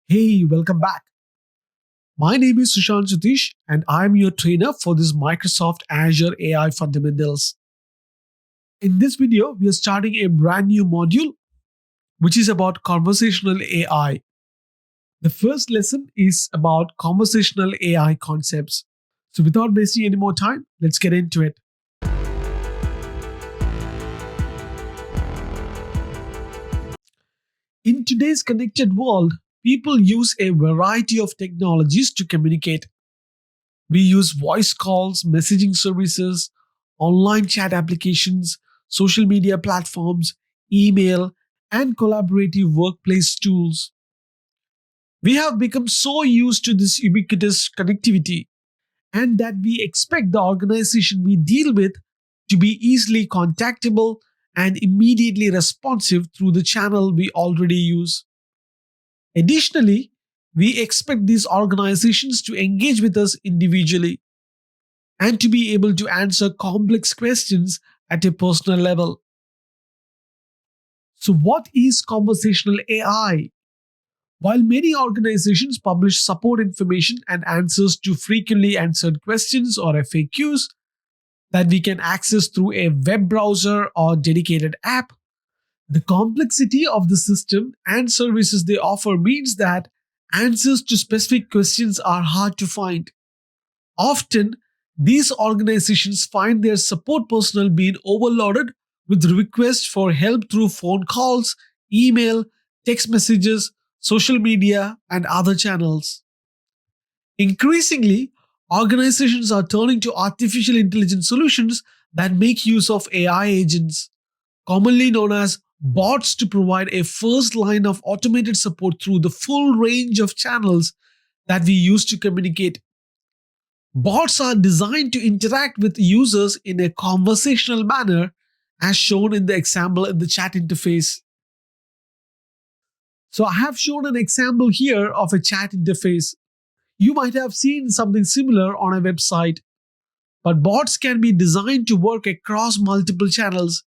Hey, welcome back. My name is Sushant Satish, and I'm your trainer for this Microsoft Azure AI Fundamentals. In this video, we are starting a brand new module which is about conversational AI. The first lesson is about conversational AI concepts. So, without wasting any more time, let's get into it. In today's connected world, people use a variety of technologies to communicate. We use voice calls, messaging services, online chat applications, social media platforms, email, and collaborative workplace tools. We have become so used to this ubiquitous connectivity and that we expect the organization we deal with to be easily contactable and immediately responsive through the channel we already use. Additionally, we expect these organizations to engage with us individually and to be able to answer complex questions at a personal level. So, what is conversational AI? While many organizations publish support information and answers to frequently answered questions or FAQs that we can access through a web browser or dedicated app, the complexity of the system and services they offer means that answers to specific questions are hard to find. Often, these organizations find their support personnel being overloaded with requests for help through phone calls, email, text messages, social media, and other channels. Increasingly, organizations are turning to artificial intelligence solutions that make use of AI agents, commonly known as bots, to provide a first line of automated support through the full range of channels that we use to communicate. Bots are designed to interact with users in a conversational manner, as shown in the example in the chat interface. So, I have shown an example here of a chat interface. You might have seen something similar on a website, but bots can be designed to work across multiple channels,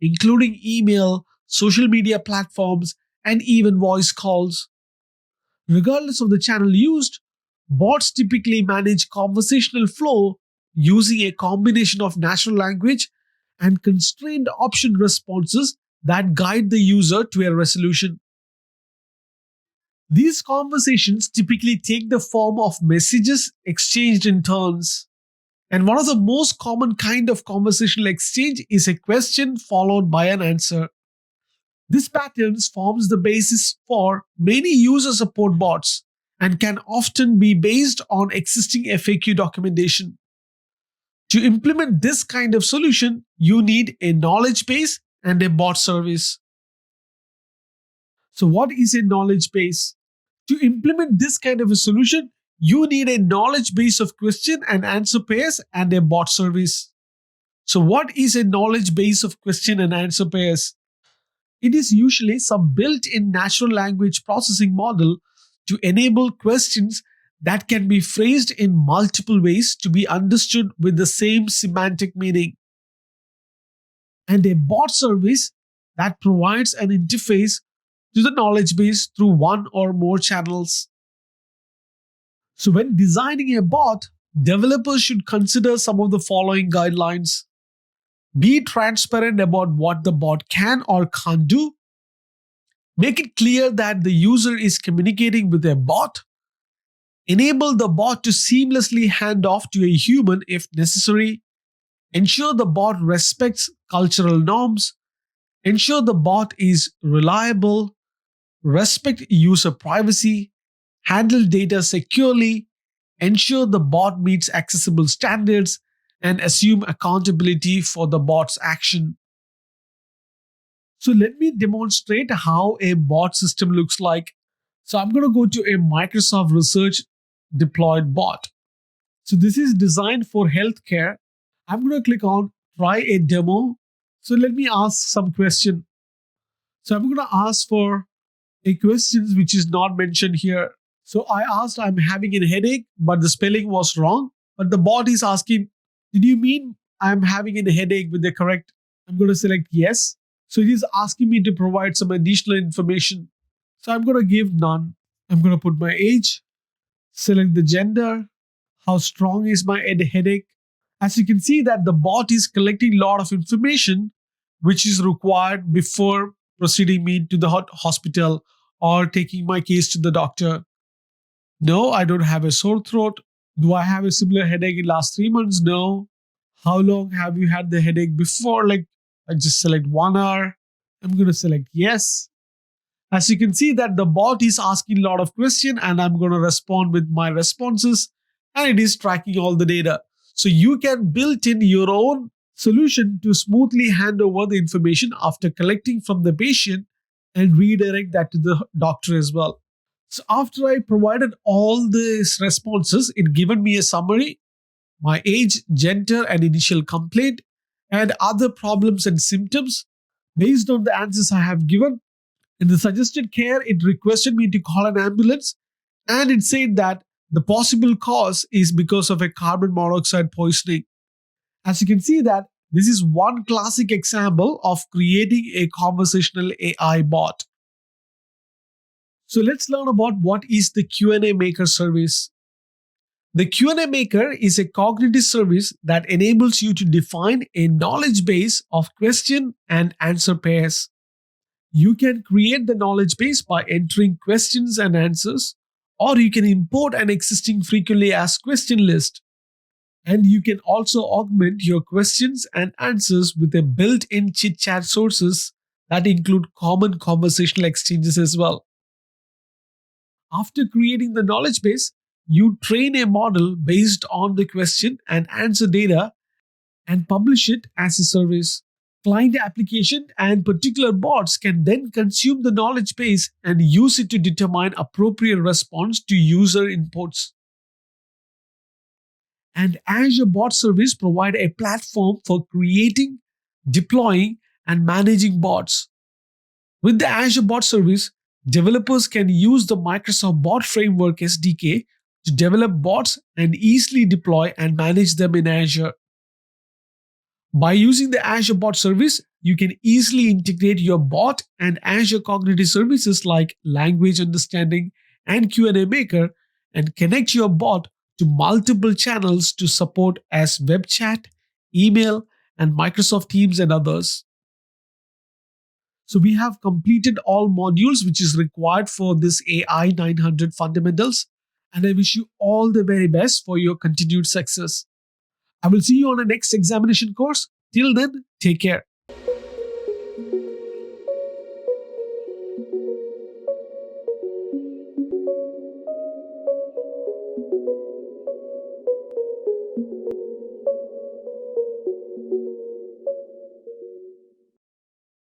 including email, social media platforms, and even voice calls. Regardless of the channel used, bots typically manage conversational flow using a combination of natural language and constrained option responses that guide the user to a resolution. These conversations typically take the form of messages exchanged in turns. And one of the most common kind of conversational exchange is a question followed by an answer. This pattern forms the basis for many user support bots and can often be based on existing FAQ documentation. To implement this kind of solution, you need a knowledge base and a bot service. So, what is a knowledge base? To implement this kind of a solution, you need a knowledge base of question and answer pairs and a bot service. So, what is a knowledge base of question and answer pairs? It is usually some built in natural language processing model to enable questions that can be phrased in multiple ways to be understood with the same semantic meaning. And a bot service that provides an interface to the knowledge base through one or more channels. So, when designing a bot, developers should consider some of the following guidelines. Be transparent about what the bot can or can't do. Make it clear that the user is communicating with a bot. Enable the bot to seamlessly hand off to a human if necessary. Ensure the bot respects cultural norms. Ensure the bot is reliable. Respect user privacy. Handle data securely. Ensure the bot meets accessible standards and assume accountability for the bot's action. So let me demonstrate how a bot system looks like. So I'm going to go to a Microsoft Research deployed bot. So this is designed for healthcare. I'm going to click on try a demo. So let me ask some question. So I'm going to ask for a question which is not mentioned here. So I asked, I'm having a headache, but the spelling was wrong. But the bot is asking, did you mean I'm having a headache with the correct? I'm going to select yes. So it is asking me to provide some additional information. So I'm going to give none. I'm going to put my age, select the gender, how strong is my headache. As you can see that the bot is collecting a lot of information which is required before proceeding me to the hospital or taking my case to the doctor. No, I don't have a sore throat. Do I have a similar headache in last 3 months? No. How long have you had the headache before? Like, I just select 1 hour. I'm going to select yes. As you can see that the bot is asking a lot of questions and I'm going to respond with my responses and it is tracking all the data. So you can build in your own solution to smoothly hand over the information after collecting from the patient and redirect that to the doctor as well. So after I provided all these responses, it given me a summary, my age, gender, and initial complaint, and other problems and symptoms. Based on the answers I have given, in the suggested care, it requested me to call an ambulance, and it said that the possible cause is because of a carbon monoxide poisoning. As you can see that this is one classic example of creating a conversational AI bot. So let's learn about what is the Q&A Maker service. The Q&A Maker is a cognitive service that enables you to define a knowledge base of question and answer pairs. You can create the knowledge base by entering questions and answers, or you can import an existing frequently asked question list. And you can also augment your questions and answers with a built-in chit-chat sources that include common conversational exchanges as well. After creating the knowledge base, you train a model based on the question and answer data and publish it as a service. Client application and particular bots can then consume the knowledge base and use it to determine appropriate response to user inputs. And Azure Bot Service provide a platform for creating, deploying, and managing bots. With the Azure Bot Service, developers can use the Microsoft Bot Framework SDK to develop bots and easily deploy and manage them in Azure. By using the Azure Bot Service, you can easily integrate your bot and Azure Cognitive Services like Language Understanding and Q&A Maker and connect your bot to multiple channels to support as web chat, email, and Microsoft Teams and others. So we have completed all modules which is required for this AI 900 fundamentals, and I wish you all the very best for your continued success. I will see you on the next examination course. Till then, take care.